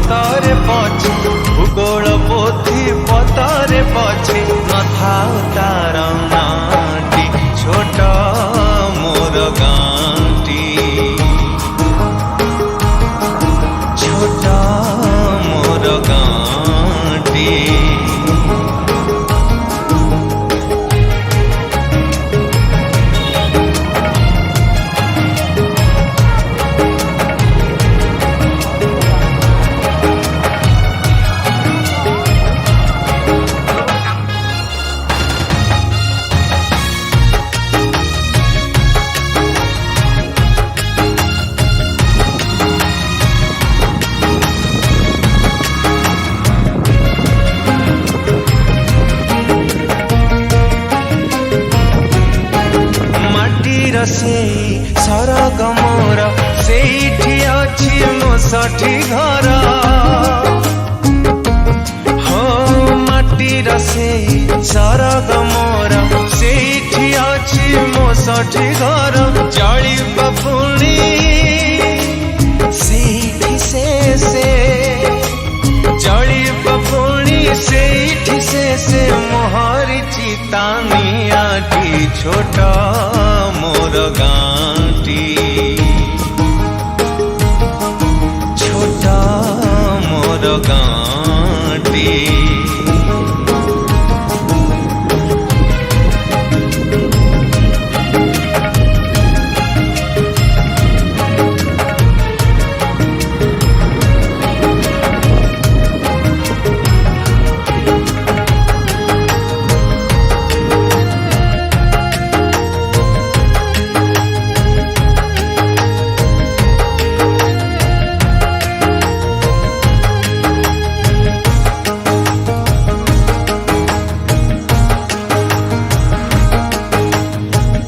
पतरे पछे भूगोल पोथी पतरे पछे नथाओ तार नाटी छोट मोर गाँटी छोट मोर गाँटी से सरग मोर सेठी अछि मो साठी घर हो माटीर से सरग मोर सेठी अछि मो साठी घर जळी बपुणी सेठी से जळी बपुणी सेठी से मोहरी चितानियाटी छोट मोर गाँटी छोट मोर गाँटी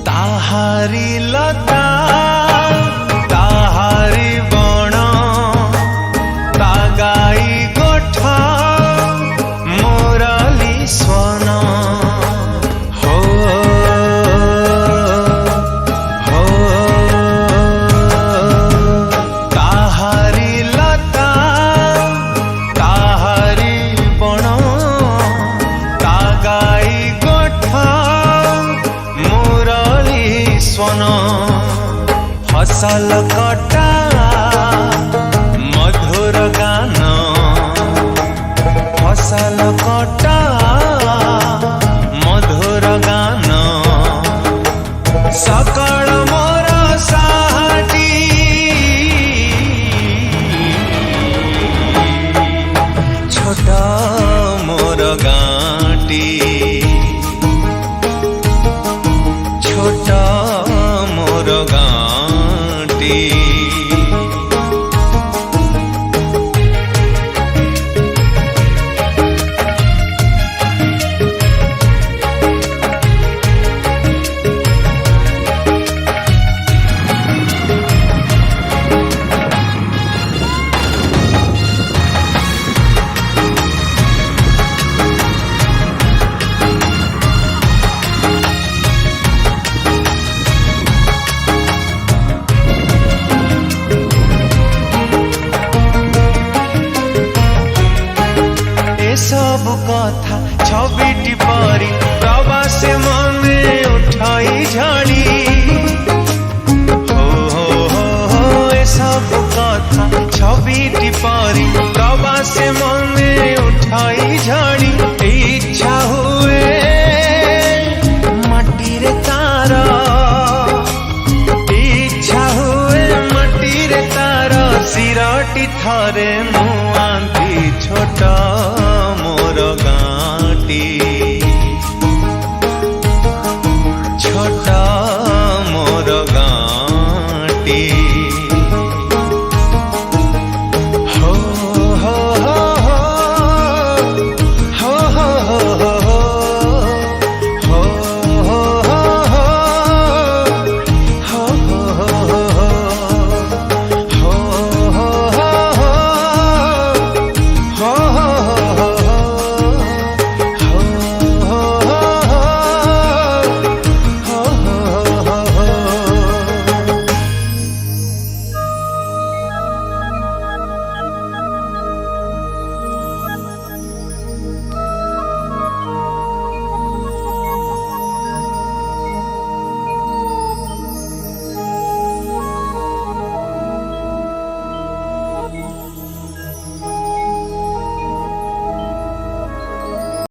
ताहारी लता ताहारी बण तागाई गोठ मोरली स्वन हो हो ताहारी लता ताहारी बण तागाई गोठ स्वन फसल कटा मधुर गान फसल कटा मधुर गान सकल मोर साहटी छोट मोर गाँटी छोट मोर गाँटी सब कथा छबिटी परी प्रवास मने उठाई झाड़ी हो सब कथा छबिटी परी प्रवास मने उठाई झाड़ी इच्छा हुए माटी रे तार इच्छा हुए माटी रे तार सिरटी थरे मुआंती छोट